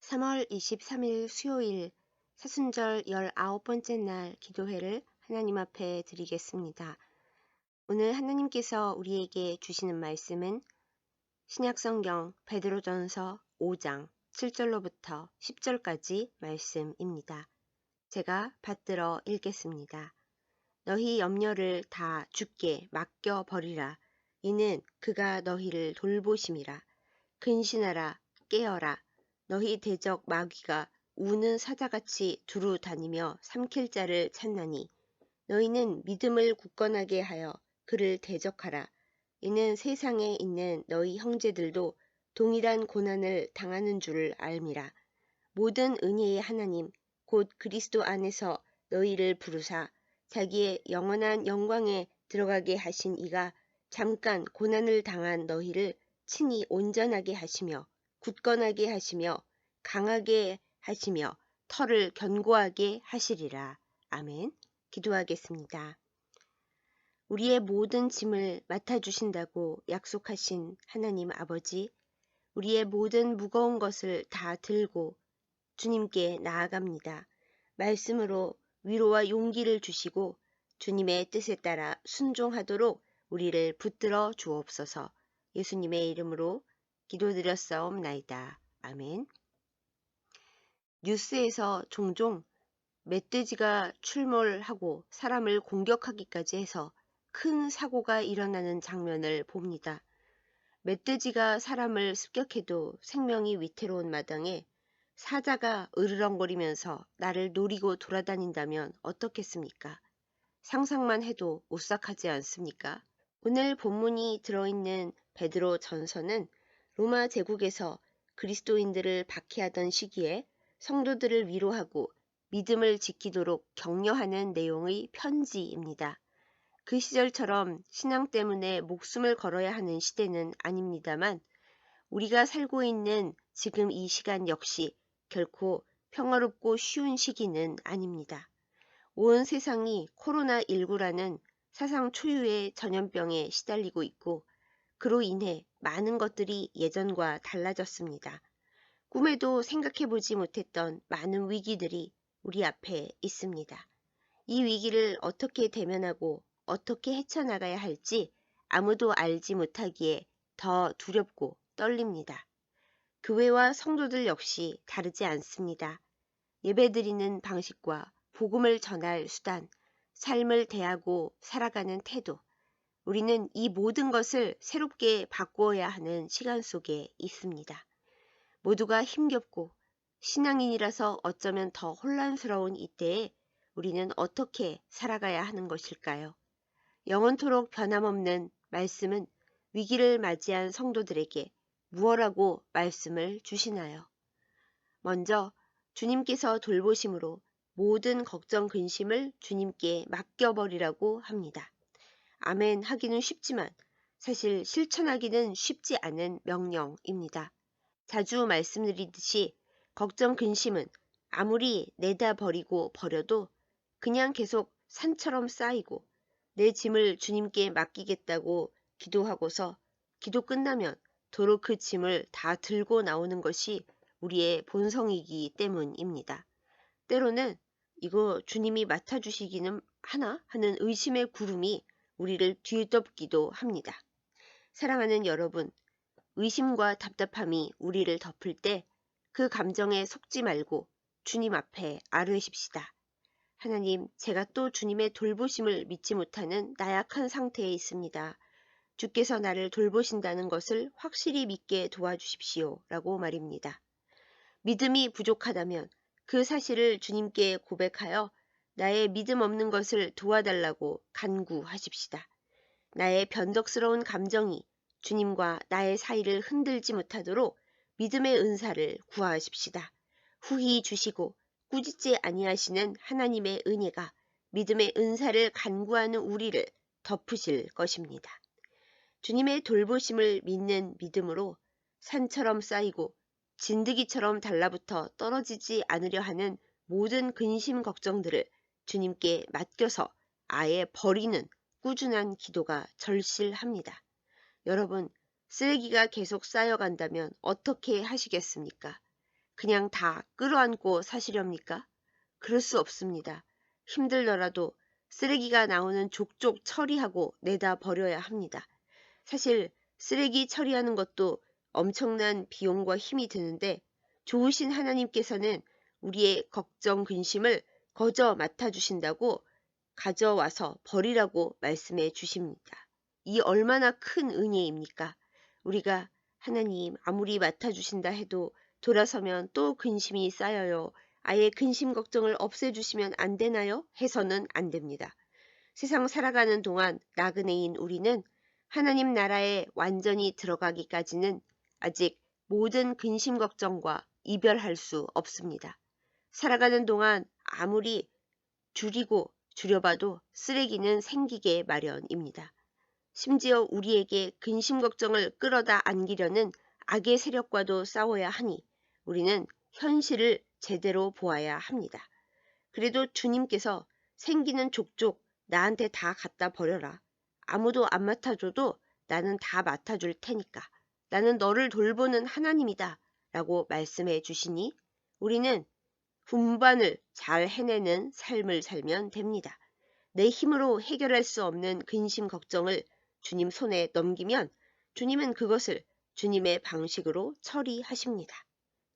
3월 23일 수요일 사순절 19번째 날 기도회를 하나님 앞에 드리겠습니다. 오늘 하나님께서 우리에게 주시는 말씀은 신약성경 베드로전서 5장 7절로부터 10절까지 말씀입니다. 제가 받들어 읽겠습니다. 너희 염려를 다 주께 맡겨 버리라. 이는 그가 너희를 돌보심이라. 근신하라, 깨어라. 너희 대적 마귀가 우는 사자같이 두루 다니며 삼킬 자를 찾나니 너희는 믿음을 굳건하게 하여 그를 대적하라. 이는 세상에 있는 너희 형제들도 동일한 고난을 당하는 줄을 알미라. 모든 은혜의 하나님 곧 그리스도 안에서 너희를 부르사 자기의 영원한 영광에 들어가게 하신 이가 잠깐 고난을 당한 너희를 친히 온전하게 하시며 굳건하게 하시며 강하게 하시며 터를 견고하게 하시리라. 아멘. 기도하겠습니다. 우리의 모든 짐을 맡아주신다고 약속하신 하나님 아버지, 우리의 모든 무거운 것을 다 들고 주님께 나아갑니다. 말씀으로 위로와 용기를 주시고 주님의 뜻에 따라 순종하도록 우리를 붙들어 주옵소서. 예수님의 이름으로 기도드렸사옵나이다. 아멘. 뉴스에서 종종 멧돼지가 출몰하고 사람을 공격하기까지 해서 큰 사고가 일어나는 장면을 봅니다. 멧돼지가 사람을 습격해도 생명이 위태로운 마당에 사자가 으르렁거리면서 나를 노리고 돌아다닌다면 어떻겠습니까? 상상만 해도 오싹하지 않습니까? 오늘 본문이 들어있는 베드로 전서는 로마 제국에서 그리스도인들을 박해하던 시기에 성도들을 위로하고 믿음을 지키도록 격려하는 내용의 편지입니다. 그 시절처럼 신앙 때문에 목숨을 걸어야 하는 시대는 아닙니다만 우리가 살고 있는 지금 이 시간 역시 결코 평화롭고 쉬운 시기는 아닙니다. 온 세상이 코로나19라는 사상 초유의 전염병에 시달리고 있고 그로 인해 많은 것들이 예전과 달라졌습니다. 꿈에도 생각해보지 못했던 많은 위기들이 우리 앞에 있습니다. 이 위기를 어떻게 대면하고 어떻게 헤쳐나가야 할지 아무도 알지 못하기에 더 두렵고 떨립니다. 교회와 성도들 역시 다르지 않습니다. 예배드리는 방식과 복음을 전할 수단, 삶을 대하고 살아가는 태도, 우리는 이 모든 것을 새롭게 바꾸어야 하는 시간 속에 있습니다. 모두가 힘겹고 신앙인이라서 어쩌면 더 혼란스러운 이때에 우리는 어떻게 살아가야 하는 것일까요? 영원토록 변함없는 말씀은 위기를 맞이한 성도들에게 무엇라고 말씀을 주시나요? 먼저 주님께서 돌보심으로 모든 걱정 근심을 주님께 맡겨버리라고 합니다. 아멘 하기는 쉽지만 사실 실천하기는 쉽지 않은 명령입니다. 자주 말씀드리듯이 걱정 근심은 아무리 내다 버리고 버려도 그냥 계속 산처럼 쌓이고 내 짐을 주님께 맡기겠다고 기도하고서 기도 끝나면 도로 그 짐을 다 들고 나오는 것이 우리의 본성이기 때문입니다. 때로는 이거 주님이 맡아주시기는 하나 하는 의심의 구름이 우리를 뒤덮기도 합니다. 사랑하는 여러분, 의심과 답답함이 우리를 덮을 때 그 감정에 속지 말고 주님 앞에 아뢰십시다. 하나님, 제가 또 주님의 돌보심을 믿지 못하는 나약한 상태에 있습니다. 주께서 나를 돌보신다는 것을 확실히 믿게 도와주십시오. 라고 말입니다. 믿음이 부족하다면 그 사실을 주님께 고백하여 나의 믿음 없는 것을 도와달라고 간구하십시다. 나의 변덕스러운 감정이 주님과 나의 사이를 흔들지 못하도록 믿음의 은사를 구하십시다. 후히 주시고 꾸짖지 아니하시는 하나님의 은혜가 믿음의 은사를 간구하는 우리를 덮으실 것입니다. 주님의 돌보심을 믿는 믿음으로 산처럼 쌓이고 진드기처럼 달라붙어 떨어지지 않으려 하는 모든 근심 걱정들을 주님께 맡겨서 아예 버리는 꾸준한 기도가 절실합니다. 여러분, 쓰레기가 계속 쌓여간다면 어떻게 하시겠습니까? 그냥 다 끌어안고 사시렵니까? 그럴 수 없습니다. 힘들더라도 쓰레기가 나오는 족족 처리하고 내다 버려야 합니다. 사실 쓰레기 처리하는 것도 엄청난 비용과 힘이 드는데 좋으신 하나님께서는 우리의 걱정, 근심을 거저 맡아주신다고 가져와서 버리라고 말씀해 주십니다. 이 얼마나 큰 은혜입니까? 우리가 하나님 아무리 맡아주신다 해도 돌아서면 또 근심이 쌓여요. 아예 근심 걱정을 없애주시면 안 되나요? 해서는 안 됩니다. 세상 살아가는 동안 나그네인 우리는 하나님 나라에 완전히 들어가기까지는 아직 모든 근심 걱정과 이별할 수 없습니다. 살아가는 동안 아무리 줄여봐도 쓰레기는 생기게 마련입니다. 심지어 우리에게 근심 걱정을 끌어다 안기려는 악의 세력과도 싸워야 하니 우리는 현실을 제대로 보아야 합니다. 그래도 주님께서 생기는 족족 나한테 다 갖다 버려라. 아무도 안 맡아줘도 나는 다 맡아줄 테니까. 나는 너를 돌보는 하나님이다. 라고 말씀해 주시니 우리는 분반을 잘 해내는 삶을 살면 됩니다. 내 힘으로 해결할 수 없는 근심 걱정을 주님 손에 넘기면 주님은 그것을 주님의 방식으로 처리하십니다.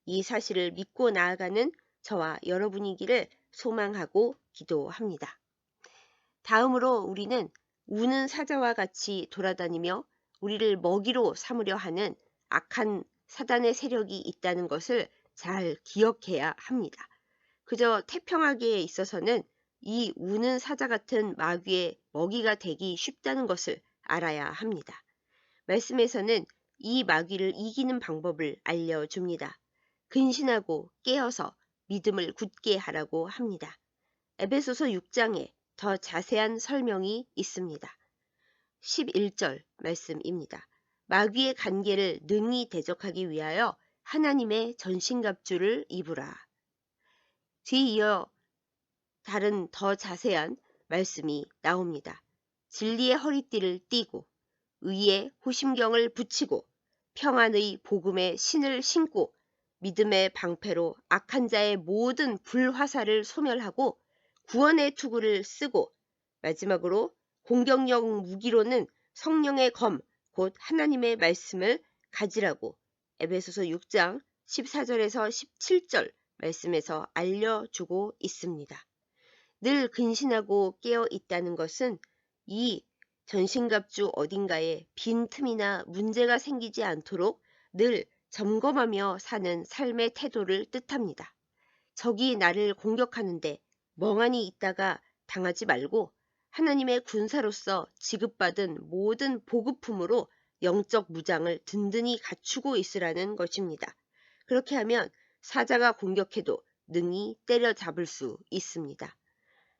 이 사실을 믿고 나아가는 저와 여러분이기를 소망하고 기도합니다. 다음으로 우리는 우는 사자와 같이 돌아다니며 우리를 먹이로 삼으려 하는 악한 사단의 세력이 있다는 것을 잘 기억해야 합니다. 그저 태평하기에 있어서는 이 우는 사자 같은 마귀의 먹이가 되기 쉽다는 것을 알아야 합니다. 말씀에서는 이 마귀를 이기는 방법을 알려줍니다. 근신하고 깨어서 믿음을 굳게 하라고 합니다. 에베소서 6장에 더 자세한 설명이 있습니다. 11절 말씀입니다. 마귀의 간계를 능히 대적하기 위하여 하나님의 전신갑주를 입으라. 뒤이어 다른 더 자세한 말씀이 나옵니다. 진리의 허리띠를 띠고 의의 호심경을 붙이고 평안의 복음의 신을 신고 믿음의 방패로 악한 자의 모든 불화살을 소멸하고 구원의 투구를 쓰고 마지막으로 공격력 무기로는 성령의 검, 곧 하나님의 말씀을 가지라고 에베소서 6장 14절에서 17절 말씀에서 알려주고 있습니다. 늘 근신하고 깨어 있다는 것은 이 전신갑주 어딘가에 빈틈이나 문제가 생기지 않도록 늘 점검하며 사는 삶의 태도를 뜻합니다. 적이 나를 공격하는데 멍하니 있다가 당하지 말고 하나님의 군사로서 지급받은 모든 보급품으로 영적 무장을 든든히 갖추고 있으라는 것입니다. 그렇게 하면 사자가 공격해도 능히 때려잡을 수 있습니다.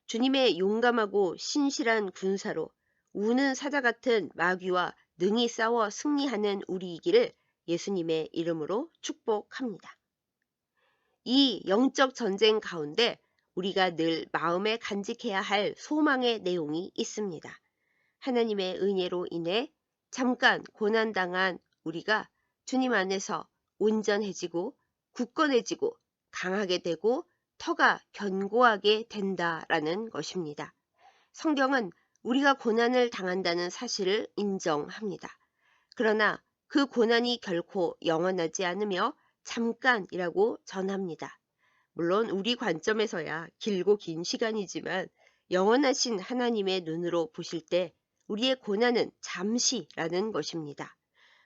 주님의 용감하고 신실한 군사로 우는 사자 같은 마귀와 능히 싸워 승리하는 우리이기를 예수님의 이름으로 축복합니다. 이 영적 전쟁 가운데 우리가 늘 마음에 간직해야 할 소망의 내용이 있습니다. 하나님의 은혜로 인해 잠깐 고난당한 우리가 주님 안에서 온전해지고 굳건해지고 강하게 되고 터가 견고하게 된다라는 것입니다. 성경은 우리가 고난을 당한다는 사실을 인정합니다. 그러나 그 고난이 결코 영원하지 않으며 잠깐이라고 전합니다. 물론 우리 관점에서야 길고 긴 시간이지만 영원하신 하나님의 눈으로 보실 때 우리의 고난은 잠시라는 것입니다.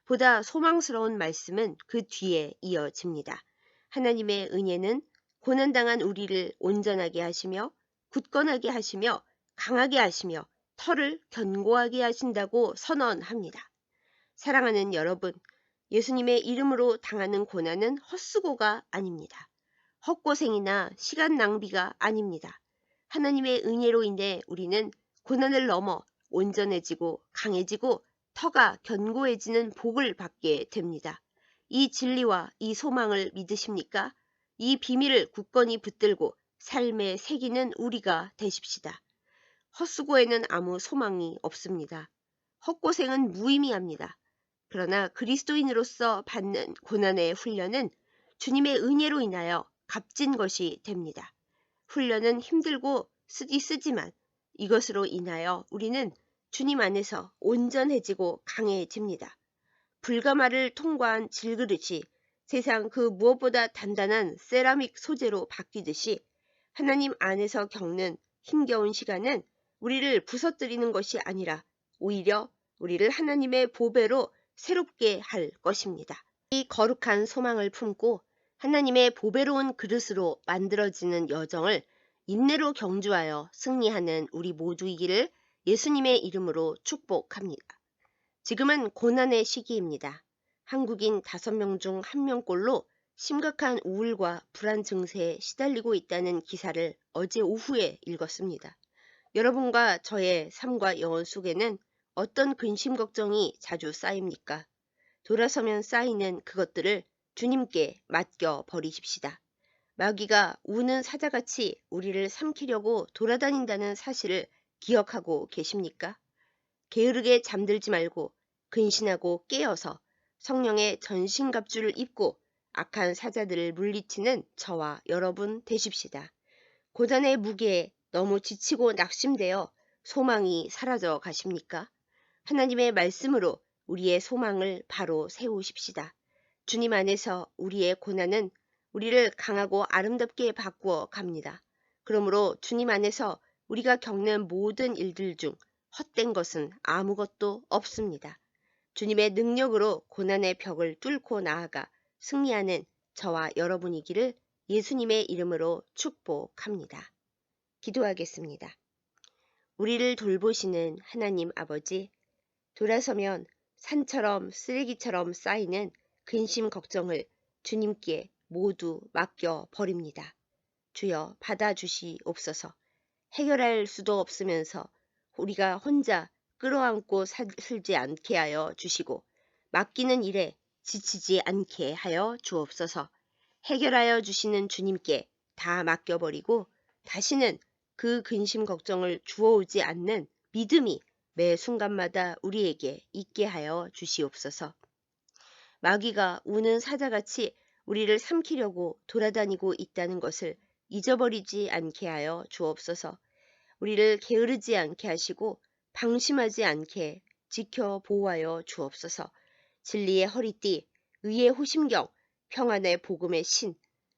보다 소망스러운 말씀은 그 뒤에 이어집니다. 하나님의 은혜는 고난당한 우리를 온전하게 하시며 굳건하게 하시며 강하게 하시며 터를 견고하게 하신다고 선언합니다. 사랑하는 여러분, 예수님의 이름으로 당하는 고난은 헛수고가 아닙니다. 헛고생이나 시간 낭비가 아닙니다. 하나님의 은혜로 인해 우리는 고난을 넘어 온전해지고 강해지고 터가 견고해지는 복을 받게 됩니다. 이 진리와 이 소망을 믿으십니까? 이 비밀을 굳건히 붙들고 삶에 새기는 우리가 되십시다. 헛수고에는 아무 소망이 없습니다. 헛고생은 무의미합니다. 그러나 그리스도인으로서 받는 고난의 훈련은 주님의 은혜로 인하여 값진 것이 됩니다. 훈련은 힘들고 쓰지만 이것으로 인하여 우리는 주님 안에서 온전해지고 강해집니다. 불가마를 통과한 질그릇이 세상 그 무엇보다 단단한 세라믹 소재로 바뀌듯이 하나님 안에서 겪는 힘겨운 시간은 우리를 부서뜨리는 것이 아니라 오히려 우리를 하나님의 보배로 새롭게 할 것입니다. 이 거룩한 소망을 품고 하나님의 보배로운 그릇으로 만들어지는 여정을 인내로 경주하여 승리하는 우리 모두이기를 예수님의 이름으로 축복합니다. 지금은 고난의 시기입니다. 한국인 5명 중 1명꼴로 심각한 우울과 불안 증세에 시달리고 있다는 기사를 어제 오후에 읽었습니다. 여러분과 저의 삶과 영혼 속에는 어떤 근심 걱정이 자주 쌓입니까? 돌아서면 쌓이는 그것들을 주님께 맡겨 버리십시다. 마귀가 우는 사자같이 우리를 삼키려고 돌아다닌다는 사실을 기억하고 계십니까? 게으르게 잠들지 말고 근신하고 깨어서 성령의 전신갑주를 입고 악한 사자들을 물리치는 저와 여러분 되십시다. 고단의 무게에 너무 지치고 낙심되어 소망이 사라져 가십니까? 하나님의 말씀으로 우리의 소망을 바로 세우십시다. 주님 안에서 우리의 고난은 우리를 강하고 아름답게 바꾸어 갑니다. 그러므로 주님 안에서 우리가 겪는 모든 일들 중 헛된 것은 아무것도 없습니다. 주님의 능력으로 고난의 벽을 뚫고 나아가 승리하는 저와 여러분이기를 예수님의 이름으로 축복합니다. 기도하겠습니다. 우리를 돌보시는 하나님 아버지, 돌아서면 산처럼 쓰레기처럼 쌓이는 근심 걱정을 주님께 모두 맡겨 버립니다. 주여 받아주시옵소서. 해결할 수도 없으면서 우리가 혼자 끌어안고 살지 않게 하여 주시고 맡기는 일에 지치지 않게 하여 주옵소서. 해결하여 주시는 주님께 다 맡겨버리고 다시는 그 근심 걱정을 주워오지 않는 믿음이 매 순간마다 우리에게 있게 하여 주시옵소서. 마귀가 우는 사자같이 우리를 삼키려고 돌아다니고 있다는 것을 잊어버리지 않게 하여 주옵소서. 우리를 게으르지 않게 하시고 방심하지 않게 지켜 보호하여 주옵소서. 진리의 허리띠, 의의 호심경, 평안의 복음의 신,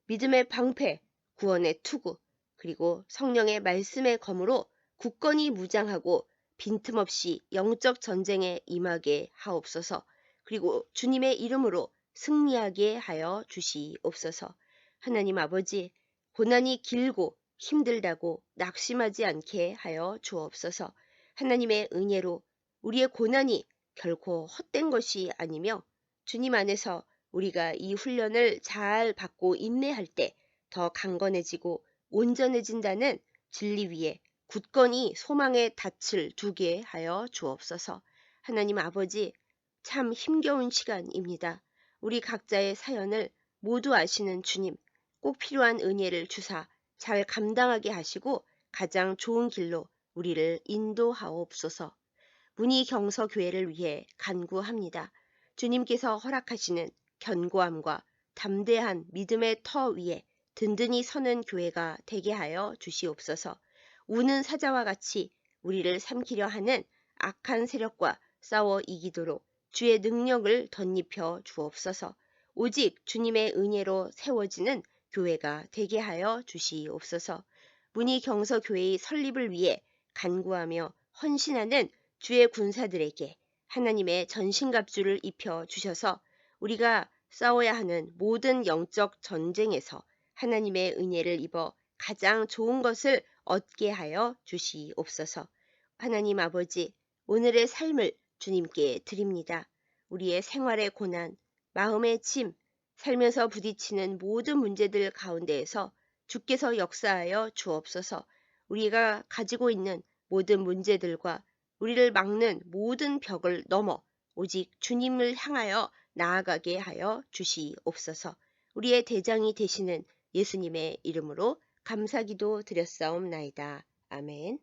믿음의 방패, 구원의 투구, 그리고 성령의 말씀의 검으로 굳건히 무장하고 빈틈없이 영적 전쟁에 임하게 하옵소서. 그리고 주님의 이름으로 승리하게 하여 주시옵소서. 하나님 아버지, 고난이 길고 힘들다고 낙심하지 않게 하여 주옵소서. 하나님의 은혜로 우리의 고난이 결코 헛된 것이 아니며 주님 안에서 우리가 이 훈련을 잘 받고 인내할 때 더 강건해지고 온전해진다는 진리 위에 굳건히 소망의 닻을 두게 하여 주옵소서. 하나님 아버지, 참 힘겨운 시간입니다. 우리 각자의 사연을 모두 아시는 주님, 꼭 필요한 은혜를 주사 잘 감당하게 하시고 가장 좋은 길로 우리를 인도하옵소서. 문희경서교회를 위해 간구합니다. 주님께서 허락하시는 견고함과 담대한 믿음의 터 위에 든든히 서는 교회가 되게 하여 주시옵소서. 우는 사자와 같이 우리를 삼키려 하는 악한 세력과 싸워 이기도록 주의 능력을 덧입혀 주옵소서. 오직 주님의 은혜로 세워지는 교회가 되게 하여 주시옵소서. 문희경서교회의 설립을 위해 간구하며 헌신하는 주의 군사들에게 하나님의 전신갑주를 입혀 주셔서 우리가 싸워야 하는 모든 영적 전쟁에서 하나님의 은혜를 입어 가장 좋은 것을 얻게 하여 주시옵소서. 하나님 아버지, 오늘의 삶을 주님께 드립니다. 우리의 생활의 고난, 마음의 짐, 살면서 부딪히는 모든 문제들 가운데에서 주께서 역사하여 주옵소서. 우리가 가지고 있는 모든 문제들과 우리를 막는 모든 벽을 넘어 오직 주님을 향하여 나아가게 하여 주시옵소서. 우리의 대장이 되시는 예수님의 이름으로 감사기도 드렸사옵나이다. 아멘.